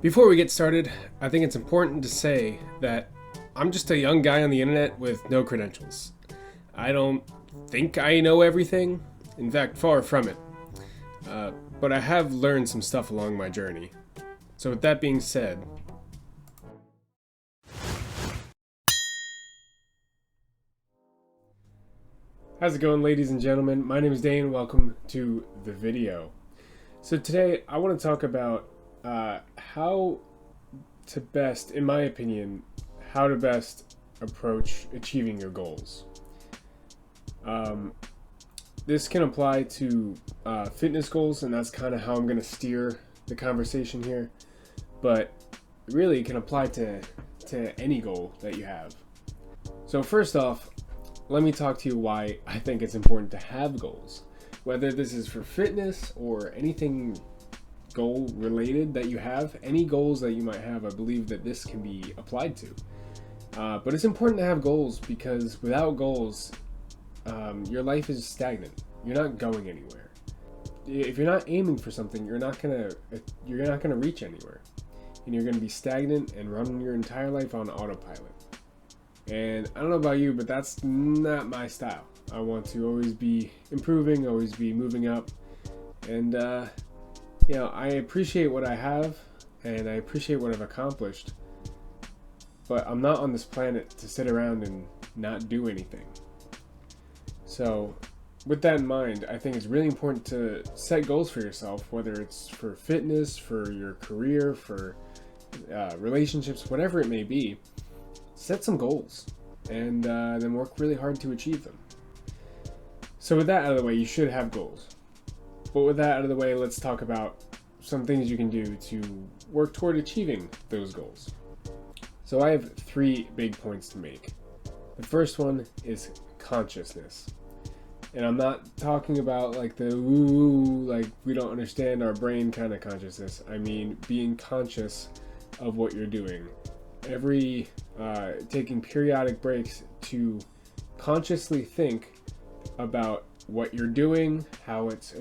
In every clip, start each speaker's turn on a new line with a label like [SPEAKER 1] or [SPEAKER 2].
[SPEAKER 1] Before we get started, I think it's important to say that I'm just a young guy on the internet with no credentials. I don't think I know everything, in fact, far from it. But I have learned some stuff along my journey. So, with that being said, how's it going, ladies and gentlemen? My name is Dayne. Welcome to the video. So, today I want to talk about how to best, in my opinion, how to best approach achieving your goals. This can apply to fitness goals, and that's kind of how I'm going to steer the conversation here. But really, it can apply to any goal that you have. So first off, let me talk to you why I think it's important to have goals. Whether this is for fitness or anything goal related that you have, any goals that you might have, I believe that this can be applied to. But it's important to have goals because without goals, your life is stagnant. You're not going anywhere. If you're not aiming for something, you're not gonna reach anywhere, and you're gonna be stagnant and run your entire life on autopilot. And I don't know about you, but that's not my style. I want to always be improving, always be moving up, and I appreciate what I have, and I appreciate what I've accomplished. But I'm not on this planet to sit around and not do anything. So, with that in mind, I think it's really important to set goals for yourself, whether it's for fitness, for your career, for relationships, whatever it may be. Set some goals, and then work really hard to achieve them. So with that out of the way, you should have goals. But with that out of the way, let's talk about some things you can do to work toward achieving those goals. So I have 3 big points to make. The first one is consciousness. And I'm not talking about like the like we don't understand our brain kind of consciousness. I mean being conscious of what you're doing. Taking periodic breaks to consciously think about what you're doing, how it's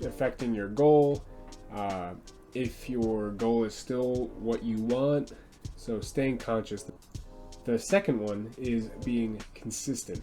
[SPEAKER 1] affecting your goal, if your goal is still what you want. So staying conscious. The second one is being consistent.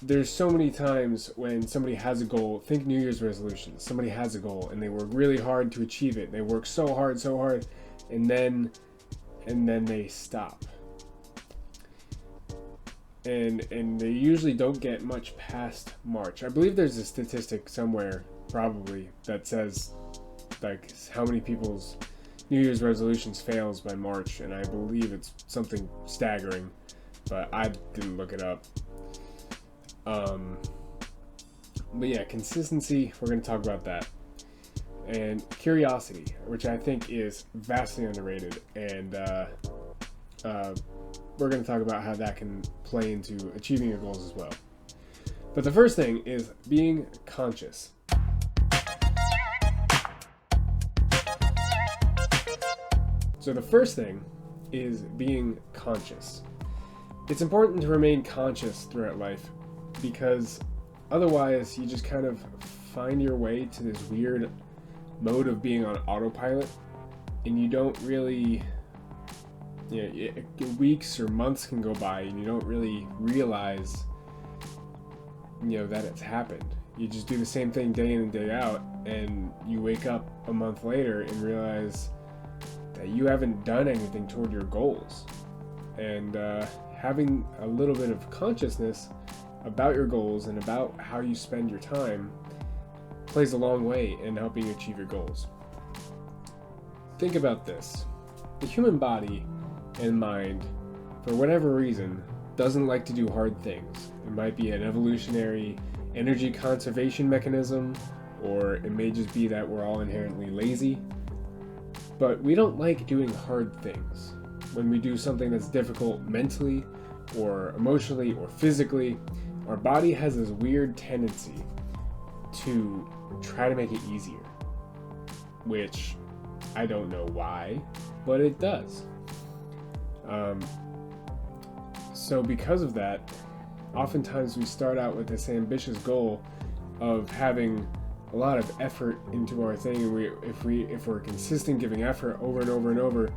[SPEAKER 1] There's so many times when somebody has a goal, think New Year's resolutions. Somebody has a goal and they work really hard to achieve it. They work so hard, and then they stop. And they usually don't get much past March. I believe there's a statistic somewhere, probably, that says like how many people's New Year's resolutions fails by March, and I believe it's something staggering, but I didn't look it up. But yeah, consistency, we're going to talk about that. And curiosity, which I think is vastly underrated, and we're going to talk about how that can play into achieving your goals as well. But the first thing is being conscious. So the first thing is being conscious. It's important to remain conscious throughout life because otherwise you just kind of find your way to this weird mode of being on autopilot, and you don't really, weeks or months can go by and you don't really realize, that it's happened. You just do the same thing day in and day out, and you wake up a month later and realize that you haven't done anything toward your goals. And having a little bit of consciousness about your goals and about how you spend your time plays a long way in helping you achieve your goals. Think about this. The human body and mind, for whatever reason, doesn't like to do hard things. It might be an evolutionary energy conservation mechanism, or it may just be that we're all inherently lazy. But we don't like doing hard things. When we do something that's difficult mentally or emotionally or physically, our body has this weird tendency to try to make it easier, which I don't know why, but it does. So because of that, oftentimes we start out with this ambitious goal of having a lot of effort into our thing, and if we're consistent giving effort over and over and over,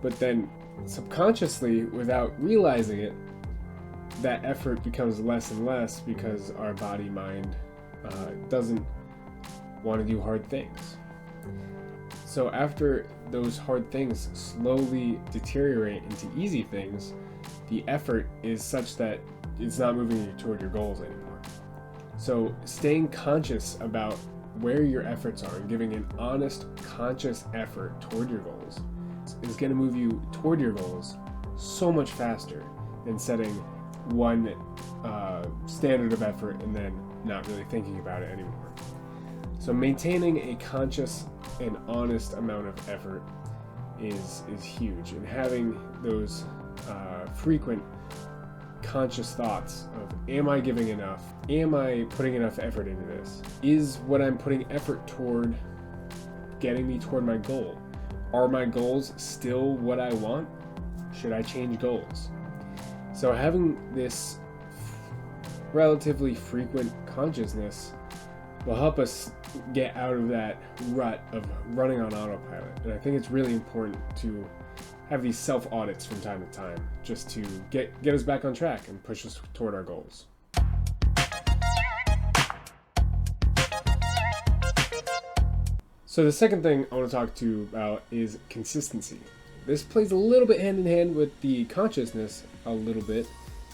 [SPEAKER 1] but then subconsciously, without realizing it, that effort becomes less and less because our body mind doesn't want to do hard things. So after those hard things slowly deteriorate into easy things, the effort is such that it's not moving you toward your goals anymore. So staying conscious about where your efforts are and giving an honest, conscious effort toward your goals is going to move you toward your goals so much faster than setting one standard of effort and then not really thinking about it anymore. So maintaining a conscious and honest amount of effort is huge, and having those frequent conscious thoughts of, am I giving enough? Am I putting enough effort into this? Is what I'm putting effort toward getting me toward my goal? Are my goals still what I want? Should I change goals? So having this relatively frequent consciousness will help us get out of that rut of running on autopilot. And I think it's really important to have these self-audits from time to time, just to get us back on track and push us toward our goals. So the second thing I want to talk to you about is consistency. This plays a little bit hand in hand with the consciousness a little bit,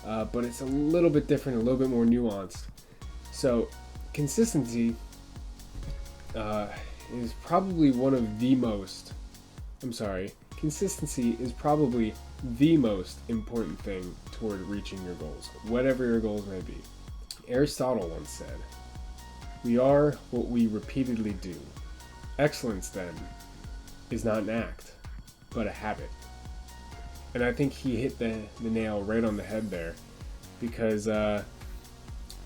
[SPEAKER 1] but it's a little bit different, a little bit more nuanced. So consistency is probably consistency is probably the most important thing toward reaching your goals, whatever your goals may be. Aristotle once said, "We are what we repeatedly do." Excellence, then, is not an act, but a habit. And I think he hit the nail right on the head there, because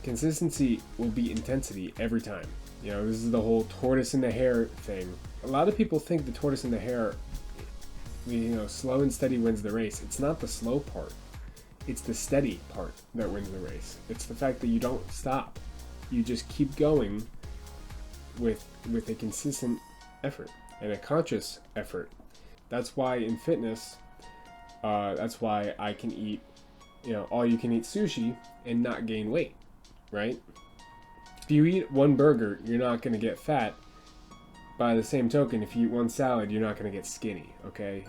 [SPEAKER 1] consistency will beat intensity every time. You know, this is the whole tortoise and the hare thing. A lot of people think the tortoise and the hare, slow and steady wins the race. It's not the slow part. It's the steady part that wins the race. It's the fact that you don't stop. You just keep going with a consistent effort and a conscious effort. That's why in fitness, that's why I can eat, all you can eat sushi and not gain weight, right? If you eat one burger, you're not going to get fat. By the same token, if you eat one salad, you're not going to get skinny, okay?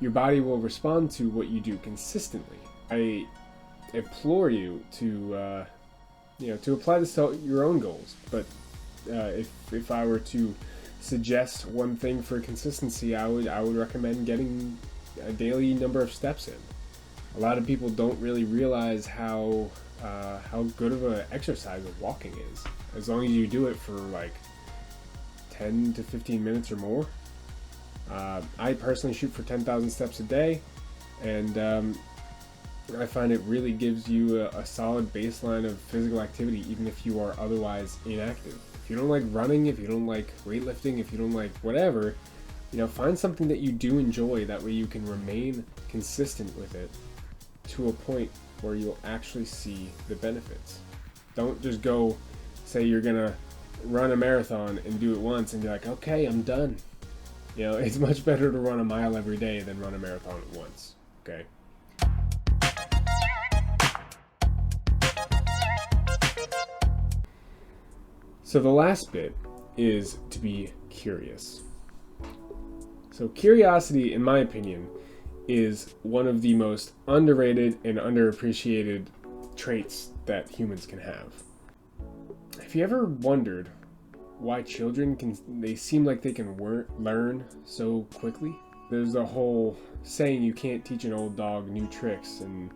[SPEAKER 1] Your body will respond to what you do consistently. I implore you to apply this to your own goals. But if I were to suggest one thing for consistency, I would recommend getting a daily number of steps in. A lot of people don't really realize how good of an exercise of walking is. As long as you do it for like 10 to 15 minutes or more. I personally shoot for 10,000 steps a day, and I find it really gives you a solid baseline of physical activity, even if you are otherwise inactive. If you don't like running, if you don't like weightlifting, if you don't like whatever, find something that you do enjoy. That way you can remain consistent with it to a point where you'll actually see the benefits. Don't just go say you're gonna run a marathon and do it once and be like, okay, I'm done. It's much better to run a mile every day than run a marathon at once, okay? So the last bit is to be curious. So curiosity, in my opinion, is one of the most underrated and underappreciated traits that humans can have. Have you ever wondered why children they seem like they can learn so quickly? There's a whole saying, you can't teach an old dog new tricks, and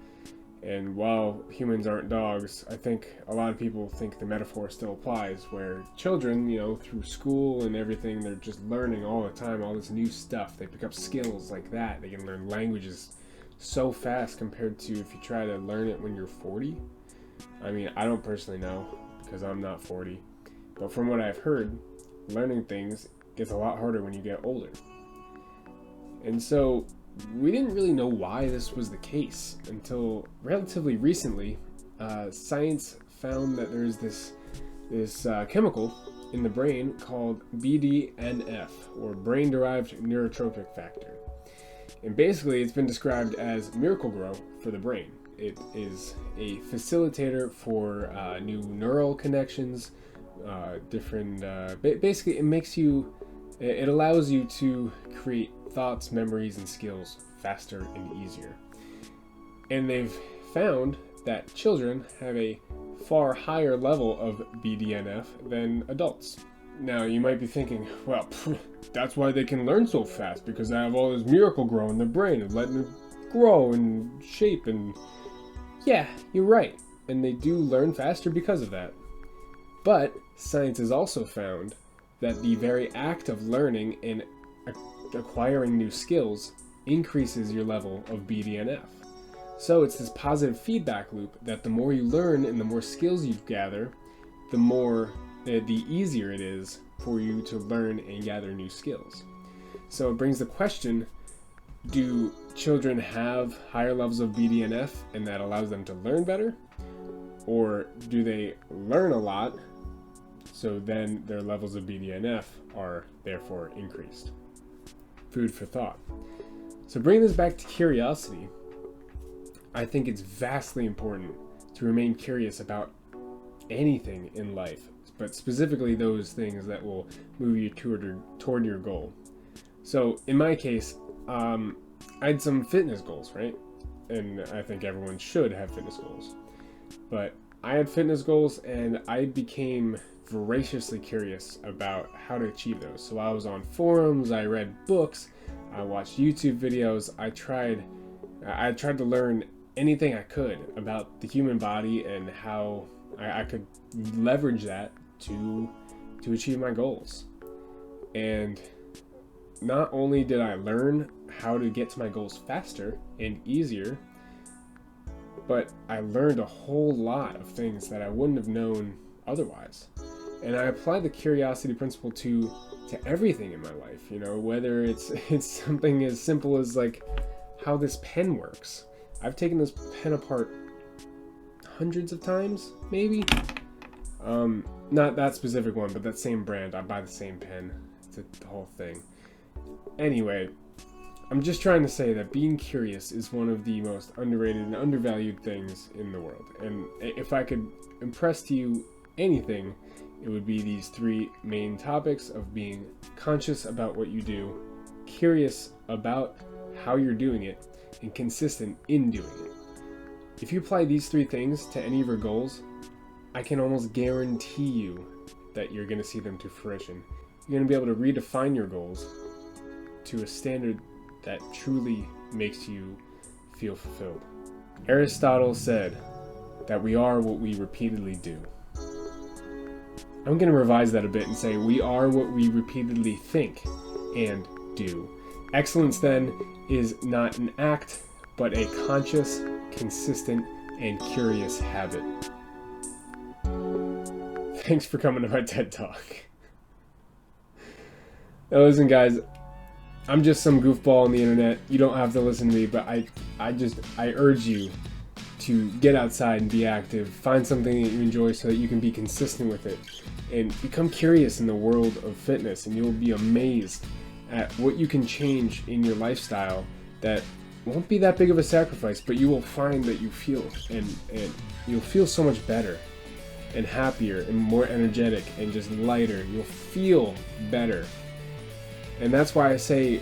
[SPEAKER 1] while humans aren't dogs, I think a lot of people think the metaphor still applies, where children, through school and everything, they're just learning all the time, all this new stuff. They pick up skills like that. They can learn languages so fast compared to if you try to learn it when you're 40. I mean, I don't personally know, because I'm not 40. But from what I've heard, learning things gets a lot harder when you get older. And so we didn't really know why this was the case until relatively recently. Science found that there's this chemical in the brain called BDNF, or brain-derived neurotrophic factor. And basically, it's been described as Miracle-Gro for the brain. It is a facilitator for new neural connections, basically it allows you to create thoughts, memories, and skills faster and easier. And they've found that children have a far higher level of BDNF than adults. Now, you might be thinking, well, that's why they can learn so fast, because they have all this Miracle-Gro in their brain and letting it grow and shape. And yeah, you're right. And they do learn faster because of that. But science has also found that the very act of learning and acquiring new skills increases your level of BDNF. So it's this positive feedback loop that the more you learn and the more skills you gather, the easier it is for you to learn and gather new skills. So it brings the question, do children have higher levels of BDNF and that allows them to learn better? Or do they learn a lot, so then their levels of BDNF are therefore increased? Food for thought. So bringing this back to curiosity, I think it's vastly important to remain curious about anything in life, but specifically those things that will move you toward your goal. So in my case, I had some fitness goals, right? And I think everyone should have fitness goals. But I had fitness goals and I became voraciously curious about how to achieve those. So I was on forums, I read books, I watched YouTube videos, I tried to learn anything I could about the human body and how I could leverage that to achieve my goals. And not only did I learn how to get to my goals faster and easier, but I learned a whole lot of things that I wouldn't have known otherwise. And I applied the curiosity principle to everything in my life, whether it's something as simple as like how this pen works. I've taken this pen apart hundreds of times, maybe. Not that specific one, but that same brand. I buy the same pen. It's the whole thing. Anyway, I'm just trying to say that being curious is one of the most underrated and undervalued things in the world. And if I could impress to you anything, it would be these three main topics of being conscious about what you do, curious about how you're doing it, and consistent in doing it. If you apply these three things to any of your goals, I can almost guarantee you that you're going to see them to fruition. You're going to be able to redefine your goals to a standard that truly makes you feel fulfilled. Aristotle said that we are what we repeatedly do. I'm going to revise that a bit and say we are what we repeatedly think and do. Excellence, then, is not an act, but a conscious, consistent, and curious habit. Thanks for coming to my TED Talk. Now listen, guys, I'm just some goofball on the internet. You don't have to listen to me, but I urge you to get outside and be active. Find something that you enjoy so that you can be consistent with it. And become curious in the world of fitness, and you'll be amazed at what you can change in your lifestyle that won't be that big of a sacrifice, but you will find that you feel, and you'll feel so much better and happier and more energetic and just lighter. You'll feel better. And that's why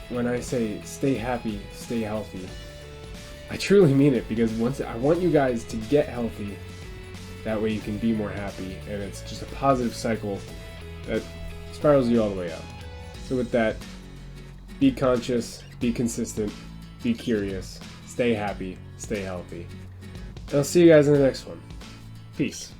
[SPEAKER 1] when I say stay happy, stay healthy, I truly mean it, because I want you guys to get healthy. That way you can be more happy, and it's just a positive cycle that spirals you all the way up. So with that, be conscious, be consistent, be curious, stay happy, stay healthy. And I'll see you guys in the next one. Peace.